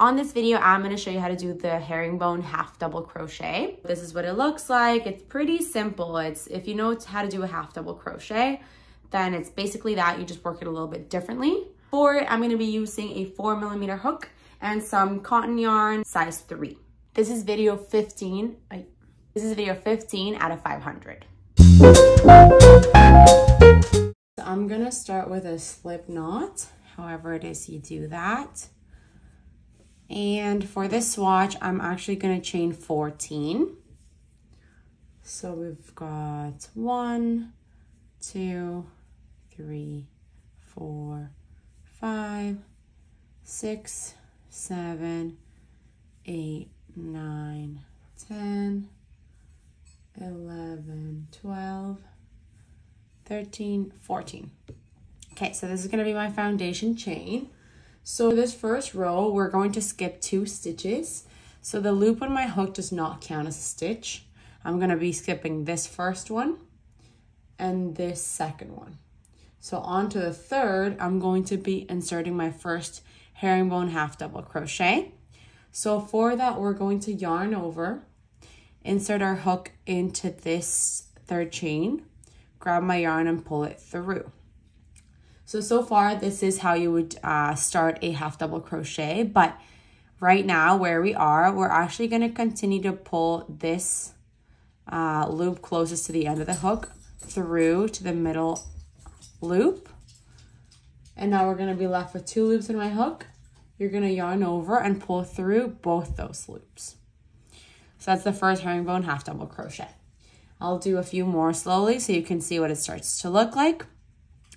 On this video, I'm going to show you how to do the herringbone half double crochet. This is what it looks like. It's pretty simple. If you know how to do a half double crochet, then it's basically that. You just work it a little bit differently. For it, I'm going to be using a 4mm hook and some cotton yarn size 3. This is video 15. This is video 15 out of 500. So I'm going to start with a slip knot, however it is you do that. And for this swatch, I'm actually going to chain 14. So we've got 1, 2, 3, 4, 5, 6, 7, 8, 9, 10, 11, 12, 13, 14. Okay, so this is going to be my foundation chain. So this first row, we're going to skip 2 stitches. So the loop on my hook does not count as a stitch. I'm going to be skipping this first one and this second one. So on to the third, I'm going to be inserting my first herringbone half double crochet. So for that, we're going to yarn over, insert our hook into this third chain, grab my yarn and pull it through. So far, this is how you would start a half double crochet, but right now where we are, we're actually going to continue to pull this loop closest to the end of the hook through to the middle loop. And now we're going to be left with 2 loops in my hook. You're going to yarn over and pull through both those loops. So that's the first herringbone half double crochet. I'll do a few more slowly so you can see what it starts to look like.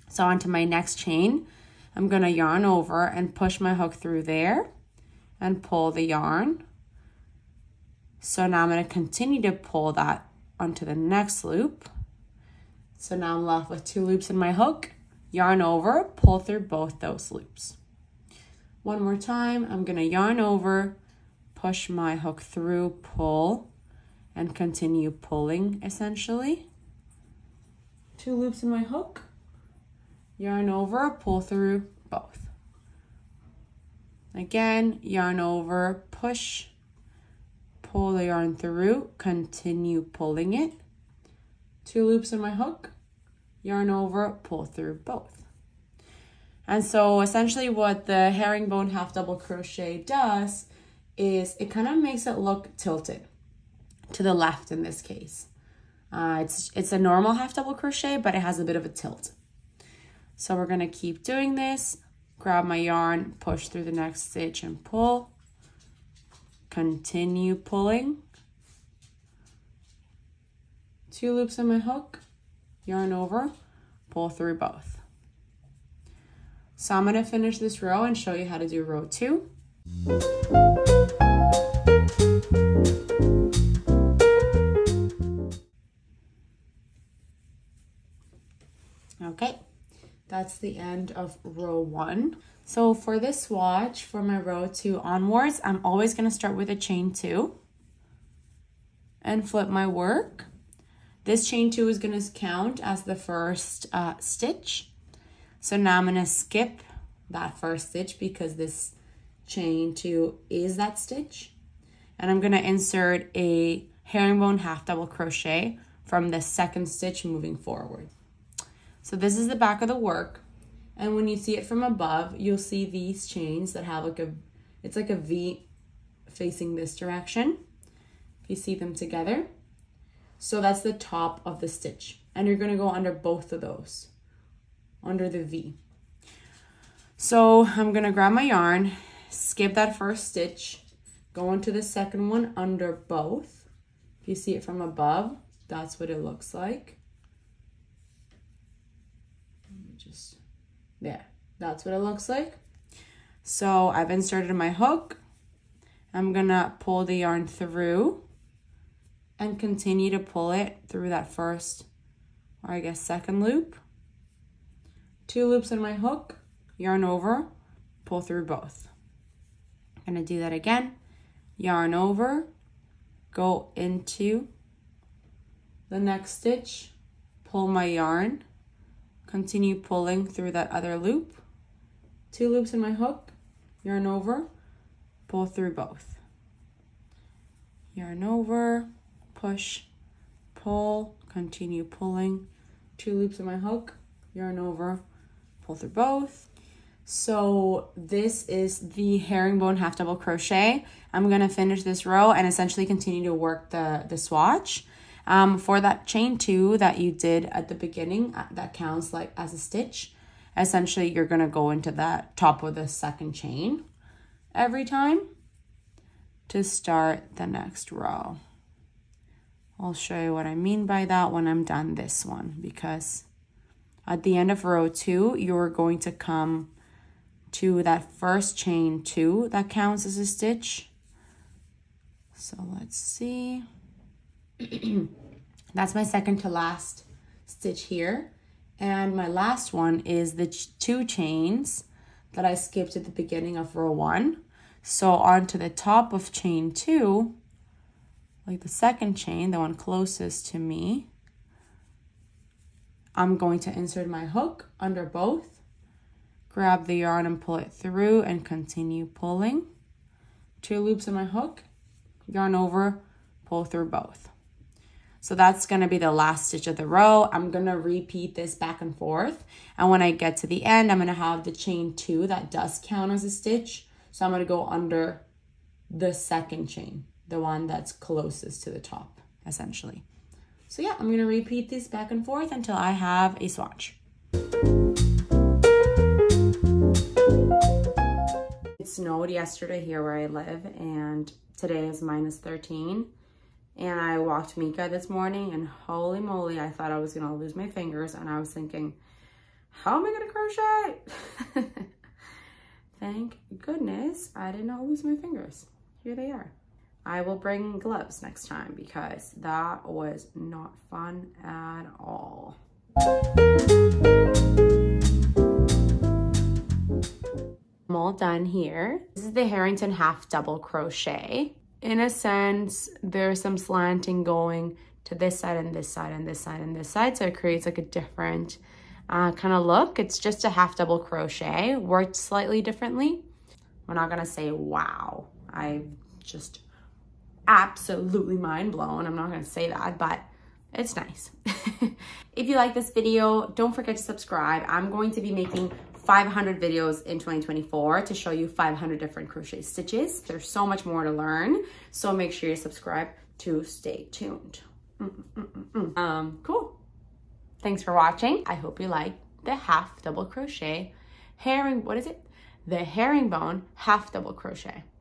So onto my next chain, I'm going to yarn over and push my hook through there and pull the yarn. So now I'm going to continue to pull that onto the next loop. So now I'm left with 2 loops in my hook, yarn over, pull through both those loops. One more time, I'm going to yarn over, push my hook through, pull, and continue pulling essentially. 2 loops in my hook. Yarn over, pull through both. Again, yarn over, push, pull the yarn through, continue pulling it. 2 loops in my hook, yarn over, pull through both. And so essentially what the herringbone half double crochet does is it kind of makes it look tilted to the left in this case. It's a normal half double crochet, but it has a bit of a tilt. So we're going to keep doing this, grab my yarn, push through the next stitch and pull, continue pulling, 2 loops in my hook, yarn over, pull through both. So I'm going to finish this row and show you how to do row 2. Okay. That's the end of row 1. So for this swatch, for my row 2 onwards, I'm always going to start with a chain 2 and flip my work. This chain 2 is going to count as the first stitch. So now I'm going to skip that first stitch because this chain 2 is that stitch. And I'm going to insert a herringbone half double crochet from the second stitch moving forward. So this is the back of the work, and when you see it from above, you'll see these chains that have it's like a V facing this direction. If you see them together. So that's the top of the stitch, and you're going to go under both of those, under the V. So I'm going to grab my yarn, skip that first stitch, go into the second one under both. If you see it from above, that's what it looks like. There, that's what it looks like. So I've inserted my hook. I'm gonna pull the yarn through and continue to pull it through that first, or I guess second loop. 2 loops in my hook, yarn over, pull through both. I'm gonna do that again. Yarn over, go into the next stitch, pull my yarn, continue pulling through that other loop, 2 loops in my hook, yarn over, pull through both. Yarn over, push, pull, continue pulling, 2 loops of my hook, yarn over, pull through both. So this is the herringbone half double crochet. I'm gonna finish this row and essentially continue to work the swatch. For that chain 2 that you did at the beginning, that counts like as a stitch. Essentially, you're gonna go into that top of the second chain every time to start the next row. I'll show you what I mean by that when I'm done this one, because at the end of row 2, you're going to come to that first chain 2 that counts as a stitch. So let's see. That's my second to last stitch here. And my last one is the 2 chains that I skipped at the beginning of row 1. So onto the top of chain 2, like the second chain, the one closest to me, I'm going to insert my hook under both, grab the yarn and pull it through and continue pulling. 2 loops of my hook, yarn over, pull through both. So that's gonna be the last stitch of the row. I'm gonna repeat this back and forth. And when I get to the end, I'm gonna have the chain 2 that does count as a stitch. So I'm gonna go under the second chain, the one that's closest to the top, essentially. So yeah, I'm gonna repeat this back and forth until I have a swatch. It snowed yesterday here where I live, and today is -13. And I walked Mika this morning, and holy moly, I thought I was gonna lose my fingers, and I was thinking, how am I gonna crochet? Thank goodness I did not lose my fingers. Here they are. I will bring gloves next time because that was not fun at all. I'm all done here. This is the Herringbone Half Double Crochet. In a sense, there's some slanting going to this side and this side and this side and this side, so it creates like a different kind of look. It's just a half double crochet, worked slightly differently. I'm not gonna say wow, I've just absolutely mind blown. I'm not gonna say that, but it's nice. If you like this video, don't forget to subscribe. I'm going to be making 500 videos in 2024 to show you 500 different crochet stitches. There's so much more to learn, so make sure you subscribe to stay tuned. Cool. Thanks for watching. I hope you like the half double crochet the herringbone half double crochet.